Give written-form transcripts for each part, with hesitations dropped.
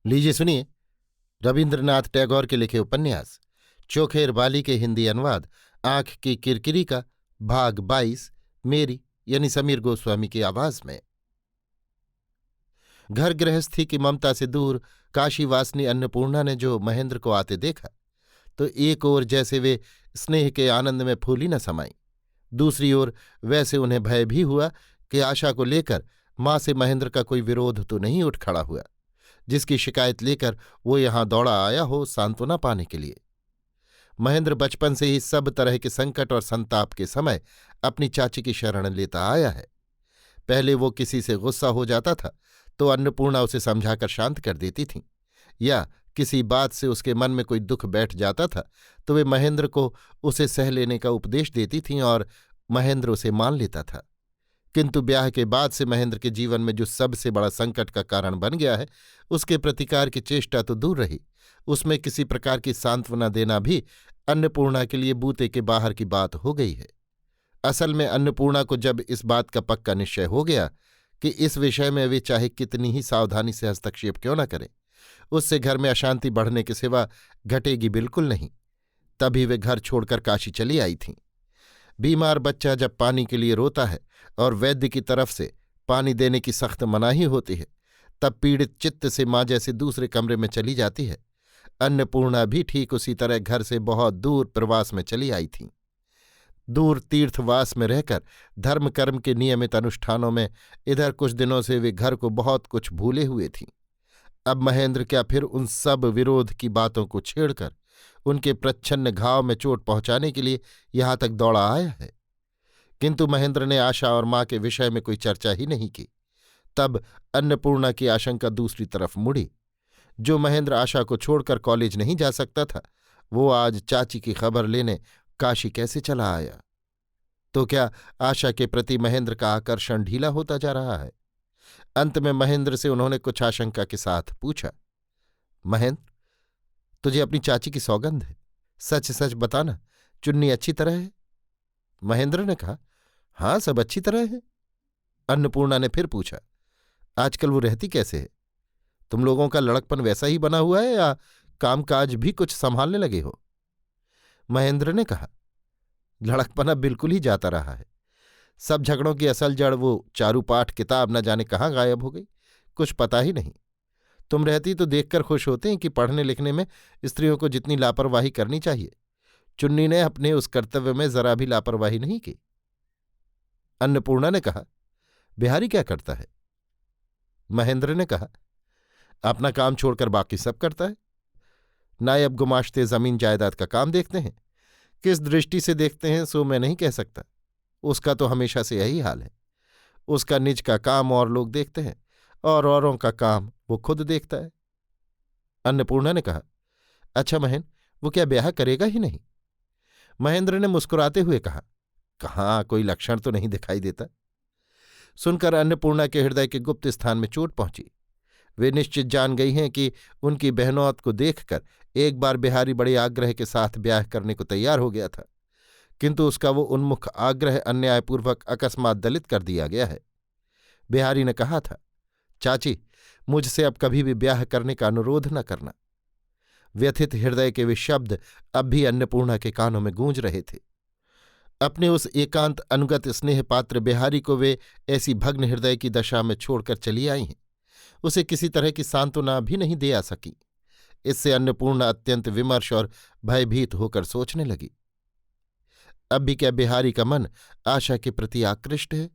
लीजिए सुनिए रविन्द्रनाथ टैगोर के लिखे उपन्यास चोखेर बाली के हिंदी अनुवाद आंख की किरकिरी का भाग 22 मेरी यानी समीर गोस्वामी की आवाज में। घर गृहस्थी की ममता से दूर काशीवासिनी अन्नपूर्णा ने जो महेंद्र को आते देखा तो एक ओर जैसे वे स्नेह के आनंद में फूली न समाई, दूसरी ओर वैसे उन्हें भय भी हुआ कि आशा को लेकर माँ से महेंद्र का कोई विरोध तो नहीं उठ खड़ा हुआ जिसकी शिकायत लेकर वो यहां दौड़ा आया हो सांत्वना पाने के लिए। महेंद्र बचपन से ही सब तरह के संकट और संताप के समय अपनी चाची की शरण लेता आया है। पहले वो किसी से गुस्सा हो जाता था तो अन्नपूर्णा उसे समझाकर शांत कर देती थीं, या किसी बात से उसके मन में कोई दुख बैठ जाता था तो वे महेंद्र को उसे सह लेने का उपदेश देती थीं और महेंद्र उसे मान लेता था। किंतु ब्याह के बाद से महेंद्र के जीवन में जो सबसे बड़ा संकट का कारण बन गया है उसके प्रतिकार की चेष्टा तो दूर रही, उसमें किसी प्रकार की सांत्वना देना भी अन्नपूर्णा के लिए बूते के बाहर की बात हो गई है। असल में अन्नपूर्णा को जब इस बात का पक्का निश्चय हो गया कि इस विषय में वे चाहे कितनी ही सावधानी से हस्तक्षेप क्यों न करें, उससे घर में अशांति बढ़ने के सिवा घटेगी बिल्कुल नहीं, तभी वे घर छोड़कर काशी चली आई थीं। बीमार बच्चा जब पानी के लिए रोता है और वैद्य की तरफ से पानी देने की सख्त मनाही होती है तब पीड़ित चित्त से माँ जैसे दूसरे कमरे में चली जाती है। अन्नपूर्णा भी ठीक उसी तरह घर से बहुत दूर प्रवास में चली आई थीं। दूर तीर्थवास में रहकर धर्म कर्म के नियमित अनुष्ठानों में इधर कुछ दिनों से वे घर को बहुत कुछ भूले हुए थीं। अब महेंद्र क्या फिर उन सब विरोध की बातों को छेड़कर उनके प्रच्छन्न घाव में चोट पहुंचाने के लिए यहां तक दौड़ा आया है। किंतु महेंद्र ने आशा और मां के विषय में कोई चर्चा ही नहीं की। तब अन्नपूर्णा की आशंका दूसरी तरफ मुड़ी। जो महेंद्र आशा को छोड़कर कॉलेज नहीं जा सकता था वो आज चाची की खबर लेने काशी कैसे चला आया? तो क्या आशा के प्रति महेंद्र का आकर्षण ढीला होता जा रहा है? अंत में महेंद्र से उन्होंने कुछ आशंका के साथ पूछा, महेंद्र, तुझे अपनी चाची की सौगंध है, सच सच बताना, चुन्नी अच्छी तरह है? महेंद्र ने कहा, हाँ, सब अच्छी तरह है। अन्नपूर्णा ने फिर पूछा, आजकल वो रहती कैसे है? तुम लोगों का लड़कपन वैसा ही बना हुआ है या कामकाज भी कुछ संभालने लगे हो? महेंद्र ने कहा, लड़कपन अब बिल्कुल ही जाता रहा है। सब झगड़ों की असल जड़ वो चारूपाठ किताब न जाने कहाँ गायब हो गई, कुछ पता ही नहीं। तुम रहती तो देखकर खुश होते हैं कि पढ़ने लिखने में स्त्रियों को जितनी लापरवाही करनी चाहिए चुन्नी ने अपने उस कर्तव्य में जरा भी लापरवाही नहीं की। अन्नपूर्णा ने कहा, बिहारी क्या करता है? महेंद्र ने कहा, अपना काम छोड़कर बाकी सब करता है। नायब गुमाश्ते जमीन जायदाद का काम देखते हैं। किस दृष्टि से देखते हैं सो मैं नहीं कह सकता, उसका तो हमेशा से यही हाल है। उसका निज का काम और लोग देखते हैं और औरों का काम वो खुद देखता है। अन्नपूर्णा ने कहा, अच्छा महेंद्र, वो क्या ब्याह करेगा ही नहीं? महेंद्र ने मुस्कुराते हुए कहा, कहाँ, कोई लक्षण तो नहीं दिखाई देता। सुनकर अन्नपूर्णा के हृदय के गुप्त स्थान में चोट पहुंची। वे निश्चित जान गई हैं कि उनकी बहनौत को देखकर एक बार बिहारी बड़े आग्रह के साथ ब्याह करने को तैयार हो गया था, किंतु उसका वो उन्मुख आग्रह अन्यायपूर्वक अकस्मात दलित कर दिया गया है। बिहारी ने कहा था, चाची, मुझसे अब कभी भी ब्याह करने का अनुरोध न करना। व्यथित हृदय के वे शब्द अब भी अन्नपूर्णा के कानों में गूंज रहे थे। अपने उस एकांत अनुगत स्नेह पात्र बिहारी को वे ऐसी भग्न हृदय की दशा में छोड़कर चली आई हैं, उसे किसी तरह की सांत्वना भी नहीं दे आ सकी। इससे अन्नपूर्णा अत्यंत विमर्श और भयभीत होकर सोचने लगी, अब भी क्या बिहारी का मन आशा के प्रति आकृष्ट है?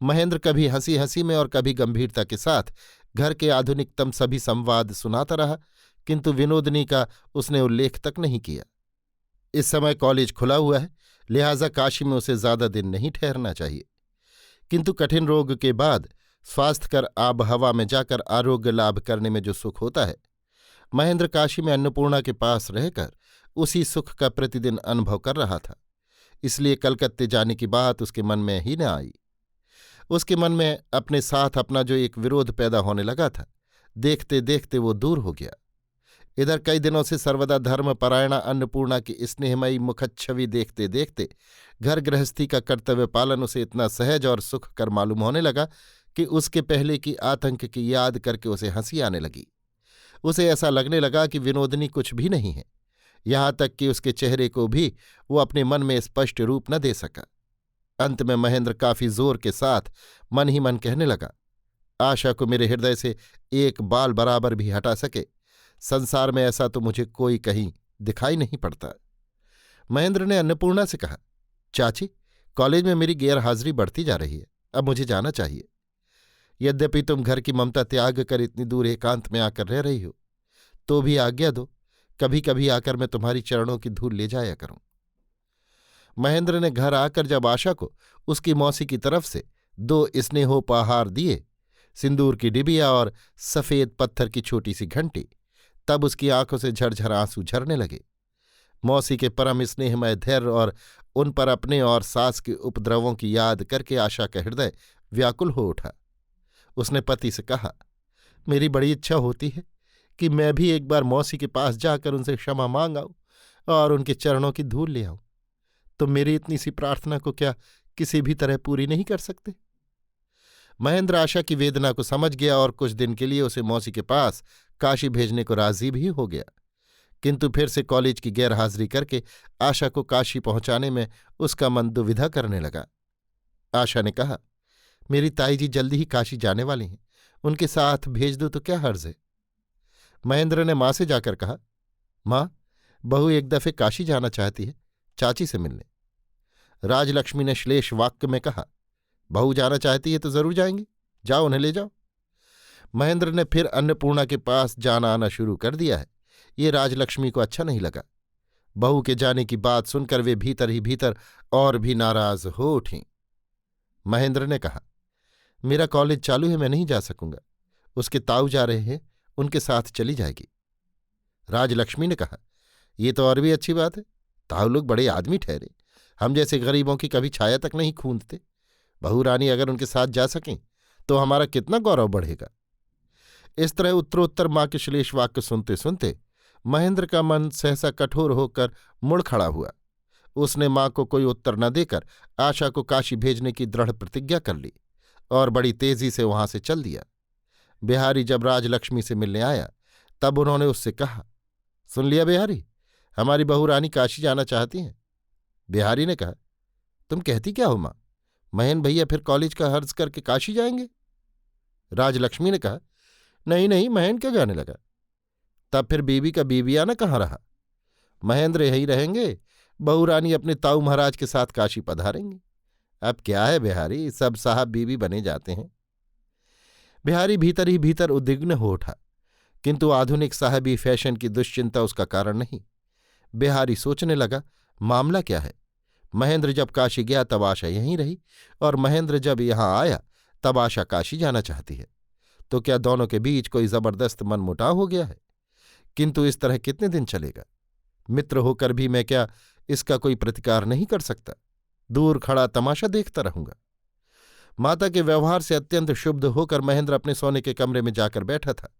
महेंद्र कभी हंसी हंसी में और कभी गंभीरता के साथ घर के आधुनिकतम सभी संवाद सुनाता रहा, किंतु विनोदनी का उसने उल्लेख तक नहीं किया। इस समय कॉलेज खुला हुआ है, लिहाजा काशी में उसे ज्यादा दिन नहीं ठहरना चाहिए। किंतु कठिन रोग के बाद स्वास्थ्यकर आब हवा में जाकर आरोग्य लाभ करने में जो सुख होता है, महेंद्र काशी में अन्नपूर्णा के पास रहकर उसी सुख का प्रतिदिन अनुभव कर रहा था। इसलिए कलकत्ते जाने की बात उसके मन में ही न आई। उसके मन में अपने साथ अपना जो एक विरोध पैदा होने लगा था, देखते देखते वो दूर हो गया। इधर कई दिनों से सर्वदा धर्मपरायणा अन्नपूर्णा की स्नेहमयी मुखच्छवि देखते देखते घर गृहस्थी का कर्तव्य पालन उसे इतना सहज और सुखकर मालूम होने लगा कि उसके पहले की आतंक की याद करके उसे हंसी आने लगी। उसे ऐसा लगने लगा कि विनोदनी कुछ भी नहीं है, यहां तक कि उसके चेहरे को भी वो अपने मन में स्पष्ट रूप न दे सका। अंत में महेंद्र काफी जोर के साथ मन ही मन कहने लगा, आशा को मेरे हृदय से एक बाल बराबर भी हटा सके, संसार में ऐसा तो मुझे कोई कहीं दिखाई नहीं पड़ता। महेंद्र ने अन्नपूर्णा से कहा, चाची, कॉलेज में मेरी गैरहाजिरी बढ़ती जा रही है, अब मुझे जाना चाहिए। यद्यपि तुम घर की ममता त्याग कर इतनी दूर एकांत में आकर रह रही हो, तो भी आज्ञा दो, कभी कभी आकर मैं तुम्हारी चरणों की धूल ले जाया करूं। महेंद्र ने घर आकर जब आशा को उसकी मौसी की तरफ से 2 स्नेहोपहार दिए, सिंदूर की डिबिया और सफेद पत्थर की छोटी सी घंटी, तब उसकी आंखों से झरझर आंसू झरने लगे। मौसी के परम स्नेहमय धैर्य और उन पर अपने और सास के उपद्रवों की याद करके आशा का हृदय व्याकुल हो उठा। उसने पति से कहा, मेरी बड़ी इच्छा होती है कि मैं भी एक बार मौसी के पास जाकर उनसे क्षमा मांग आऊं और उनके चरणों की धूल ले आऊं। तो मेरी इतनी सी प्रार्थना को क्या किसी भी तरह पूरी नहीं कर सकते? महेंद्र आशा की वेदना को समझ गया और कुछ दिन के लिए उसे मौसी के पास काशी भेजने को राजी भी हो गया, किंतु फिर से कॉलेज की गैरहाजिरी करके आशा को काशी पहुंचाने में उसका मन दुविधा करने लगा। आशा ने कहा, मेरी ताई जी जल्दी ही काशी जाने वाली हैं, उनके साथ भेज दो तो क्या हर्ज है? महेंद्र ने मां से जाकर कहा, मां, बहू एक दफे काशी जाना चाहती है, चाची से मिलने। राजलक्ष्मी ने श्लेष वाक्य में कहा, बहू जाना चाहती है तो जरूर जाएंगे, जाओ उन्हें ले जाओ। महेंद्र ने फिर अन्नपूर्णा के पास जाना आना शुरू कर दिया है, ये राजलक्ष्मी को अच्छा नहीं लगा। बहू के जाने की बात सुनकर वे भीतर ही भीतर और भी नाराज हो उठीं। महेंद्र ने कहा, मेरा कॉलेज चालू है, मैं नहीं जा सकूंगा, उसके ताऊ जा रहे हैं, उनके साथ चली जाएगी। राजलक्ष्मी ने कहा, ये तो और भी अच्छी बात है, ताऊ लोग बड़े आदमी ठहरे, हम जैसे गरीबों की कभी छाया तक नहीं खूंदते। बहू रानी अगर उनके साथ जा सकें तो हमारा कितना गौरव बढ़ेगा। इस तरह उत्तरोत्तर मां के श्लेष वाक्य सुनते सुनते महेंद्र का मन सहसा कठोर होकर मुड़ खड़ा हुआ। उसने मां को कोई उत्तर न देकर आशा को काशी भेजने की दृढ़ प्रतिज्ञा कर ली और बड़ी तेजी से वहां से चल दिया। बिहारी जब राजलक्ष्मी से मिलने आया तब उन्होंने उससे कहा, सुन लिया बिहारी, हमारी बहू रानी काशी जाना चाहती हैं। बिहारी ने कहा, तुम कहती क्या हो मां, महेन भैया फिर कॉलेज का हर्ज करके काशी जाएंगे? राजलक्ष्मी ने कहा, नहीं नहीं, महेन क्या जाने लगा, तब फिर बीबी का बीबियाना कहाँ रहा? महेंद्र यही रहेंगे, बहू रानी अपने ताऊ महाराज के साथ काशी पधारेंगे। अब क्या है बिहारी, सब साहब बीबी बने जाते हैं। बिहारी भीतर ही भीतर उद्विग्न हो उठा, किंतु आधुनिक साहबी फैशन की दुश्चिंता उसका कारण नहीं। बिहारी सोचने लगा, मामला क्या है? महेंद्र जब काशी गया तब आशा यहीं रही, और महेंद्र जब यहां आया तब आशा काशी जाना चाहती है, तो क्या दोनों के बीच कोई जबरदस्त मनमुटाव हो गया है? किंतु इस तरह कितने दिन चलेगा? मित्र होकर भी मैं क्या इसका कोई प्रतिकार नहीं कर सकता? दूर खड़ा तमाशा देखता रहूंगा। माता के व्यवहार से अत्यंत क्षुब्ध होकर महेंद्र अपने सोने के कमरे में जाकर बैठा था।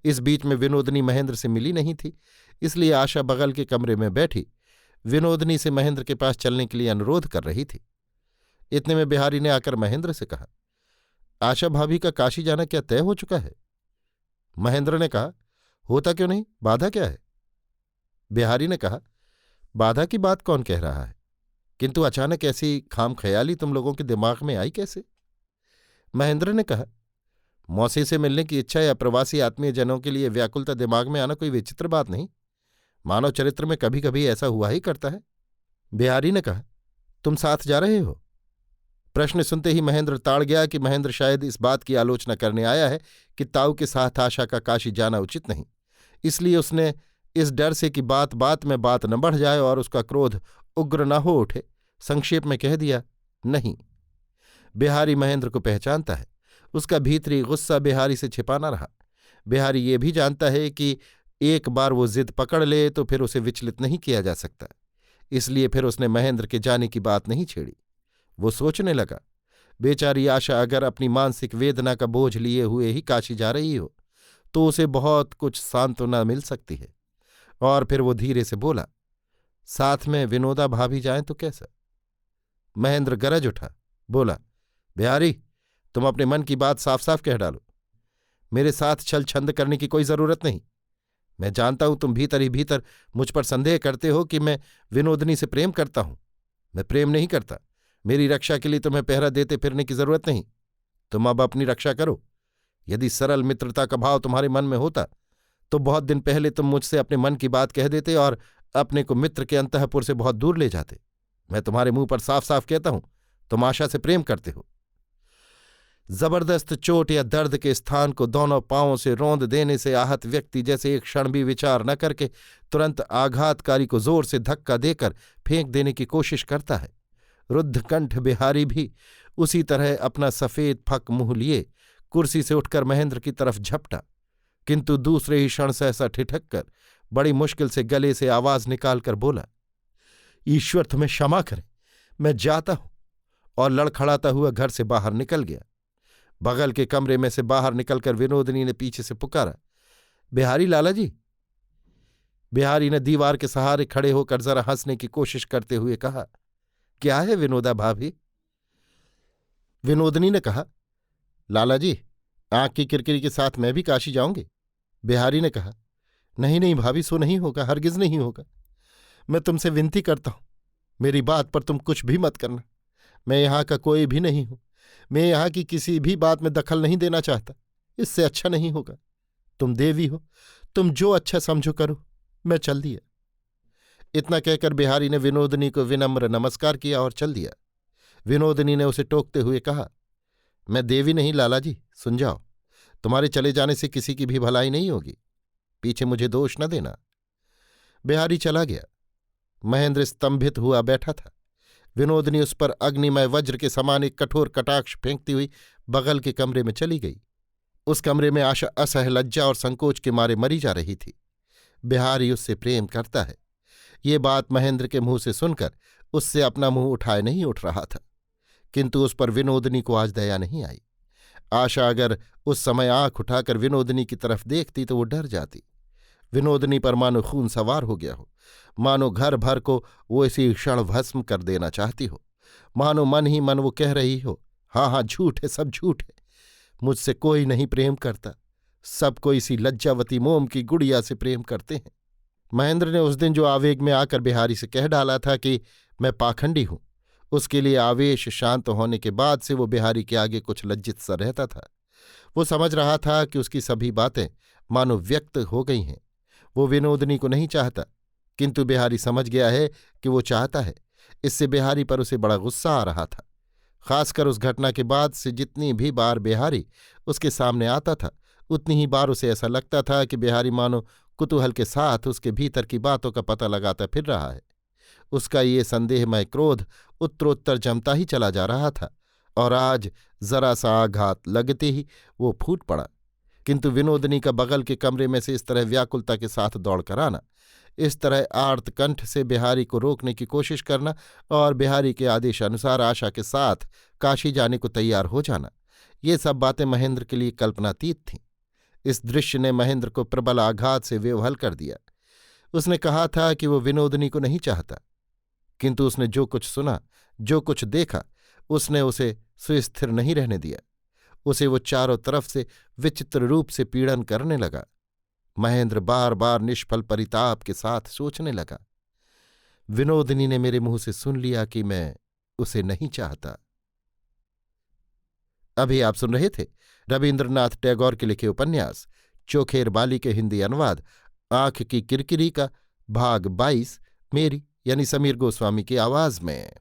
इस बीच में विनोदनी महेंद्र से मिली नहीं थी, इसलिए आशा बगल के कमरे में बैठी विनोदनी से महेंद्र के पास चलने के लिए अनुरोध कर रही थी। इतने में बिहारी ने आकर महेंद्र से कहा, आशा भाभी का काशी जाना क्या तय हो चुका है? महेंद्र ने कहा, होता क्यों नहीं, बाधा क्या है? बिहारी ने कहा, बाधा की बात कौन कह रहा है, किंतु अचानक ऐसी खामख्याली तुम लोगों के दिमाग में आई कैसे? महेंद्र ने कहा, मौसी से मिलने की इच्छा या प्रवासी आत्मीय जनों के लिए व्याकुलता दिमाग में आना कोई विचित्र बात नहीं, मानव चरित्र में कभी कभी ऐसा हुआ ही करता है। बिहारी ने कहा, तुम साथ जा रहे हो? प्रश्न सुनते ही महेंद्र ताड़ गया कि महेंद्र शायद इस बात की आलोचना करने आया है कि ताऊ के साथ आशा का काशी जाना उचित नहीं, इसलिए उसने इस डर से कि बात बात में बात न बढ़ जाए और उसका क्रोध उग्र न हो उठे, संक्षेप में कह दिया, नहीं। बिहारी महेंद्र को पहचानता है, उसका भीतरी गुस्सा बिहारी से छिपा न रहा। बिहारी ये भी जानता है कि एक बार वो जिद पकड़ ले तो फिर उसे विचलित नहीं किया जा सकता, इसलिए फिर उसने महेंद्र के जाने की बात नहीं छेड़ी। वो सोचने लगा, बेचारी आशा अगर अपनी मानसिक वेदना का बोझ लिए हुए ही काशी जा रही हो तो उसे बहुत कुछ सांत्वना मिल सकती है। और फिर वो धीरे से बोला, साथ में विनोदा भाभी जाएं तो कैसा? महेंद्र गरज उठा, बोला, बिहारी, तुम अपने मन की बात साफ साफ कह डालो। मेरे साथ छल छंद करने की कोई जरूरत नहीं। मैं जानता हूं तुम भीतर ही भीतर मुझ पर संदेह करते हो कि मैं विनोदनी से प्रेम करता हूं। मैं प्रेम नहीं करता। मेरी रक्षा के लिए तुम्हें पहरा देते फिरने की जरूरत नहीं। तुम अब अपनी रक्षा करो। यदि सरल मित्रता का भाव तुम्हारे मन में होता तो बहुत दिन पहले तुम मुझसे अपने मन की बात कह देते और अपने को मित्र के अंतःपुर से बहुत दूर ले जाते। मैं तुम्हारे मुंह पर साफ साफ कहता हूं, तुम आशा से प्रेम करते हो। जबरदस्त चोट या दर्द के स्थान को दोनों पांवों से रौंद देने से आहत व्यक्ति जैसे एक क्षण भी विचार न करके तुरंत आघातकारी को जोर से धक्का देकर फेंक देने की कोशिश करता है। रुद्धकंठ बिहारी भी उसी तरह अपना सफेद फक मुंह लिए कुर्सी से उठकर महेंद्र की तरफ झपटा, किंतु दूसरे ही क्षण सहसा ठिठक कर बड़ी मुश्किल से गले से आवाज निकालकर बोला, ईश्वर तुम्हें क्षमा करे, मैं जाता हूं। और लड़खड़ाता हुआ घर से बाहर निकल गया। बगल के कमरे में से बाहर निकलकर विनोदिनी ने पीछे से पुकारा, बिहारी लाला जी। बिहारी ने दीवार के सहारे खड़े होकर जरा हंसने की कोशिश करते हुए कहा, क्या है विनोदा भाभी? विनोदिनी ने कहा, लाला जी, आंख की किरकिरी के साथ मैं भी काशी जाऊंगी। बिहारी ने कहा, नहीं नहीं भाभी, सो नहीं होगा, हरगिज नहीं होगा। मैं तुमसे विनती करता हूं, मेरी बात पर तुम कुछ भी मत करना। मैं यहां का कोई भी नहीं हूं। मैं यहां की किसी भी बात में दखल नहीं देना चाहता। इससे अच्छा नहीं होगा। तुम देवी हो, तुम जो अच्छा समझो करो। मैं चल दिया। इतना कहकर बिहारी ने विनोदिनी को विनम्र नमस्कार किया और चल दिया। विनोदिनी ने उसे टोकते हुए कहा, मैं देवी नहीं लाला जी, सुन जाओ। तुम्हारे चले जाने से किसी की भी भलाई नहीं होगी। पीछे मुझे दोष न देना। बिहारी चला गया। महेंद्र स्तंभित हुआ बैठा था। विनोदिनी उस पर अग्निमय वज्र के समान एक कठोर कटाक्ष फेंकती हुई बगल के कमरे में चली गई। उस कमरे में आशा असह लज्जा और संकोच के मारे मरी जा रही थी। बिहारी उससे प्रेम करता है, ये बात महेंद्र के मुंह से सुनकर उससे अपना मुंह उठाए नहीं उठ रहा था, किंतु उस पर विनोदिनी को आज दया नहीं आई। आशा अगर उस समय आंख उठाकर विनोदिनी की तरफ देखती तो वो डर जाती। विनोदिनी पर मानो खून सवार हो गया हो, मानो घर भर को वो इसी क्षण भस्म कर देना चाहती हो, मानो मन ही मन वो कह रही हो, हाँ हाँ, झूठ है, सब झूठ है। मुझसे कोई नहीं प्रेम करता, सबको इसी लज्जावती मोम की गुड़िया से प्रेम करते हैं। महेंद्र ने उस दिन जो आवेग में आकर बिहारी से कह डाला था कि मैं पाखंडी हूं, उसके लिए आवेश शांत होने के बाद से वो बिहारी के आगे कुछ लज्जित सा रहता था। वो समझ रहा था कि उसकी सभी बातें मानो व्यक्त हो गई हैं। वो विनोदिनी को नहीं चाहता, किंतु बिहारी समझ गया है कि वो चाहता है। इससे बिहारी पर उसे बड़ा गुस्सा आ रहा था। खासकर उस घटना के बाद से जितनी भी बार बिहारी उसके सामने आता था, उतनी ही बार उसे ऐसा लगता था कि बिहारी मानो कुतूहल के साथ उसके भीतर की बातों का पता लगाता फिर रहा है। उसका ये संदेहमय क्रोध उत्तरोत्तर जमता ही चला जा रहा था और आज जरा सा आघात लगते ही वो फूट पड़ा। किंतु विनोदिनी का बगल के कमरे में से इस तरह व्याकुलता के साथ दौड़कर आना, इस तरह आर्तकंठ से बिहारी को रोकने की कोशिश करना और बिहारी के आदेशानुसार आशा के साथ काशी जाने को तैयार हो जाना, ये सब बातें महेंद्र के लिए कल्पनातीत थीं। इस दृश्य ने महेंद्र को प्रबल आघात से विह्वल कर दिया। उसने कहा था कि वो विनोदिनी को नहीं चाहता, किंतु उसने जो कुछ सुना, जो कुछ देखा, उसने उसे सुस्थिर नहीं रहने दिया। उसे वो चारों तरफ से विचित्र रूप से पीड़न करने लगा। महेंद्र बार बार निष्फल परिताप के साथ सोचने लगा, विनोदिनी ने मेरे मुंह से सुन लिया कि मैं उसे नहीं चाहता। अभी आप सुन रहे थे रवीन्द्रनाथ टैगोर के लिखे उपन्यास चोखेर बाली के हिंदी अनुवाद आंख की किरकिरी का भाग 22, मेरी यानी समीर गोस्वामी की आवाज में।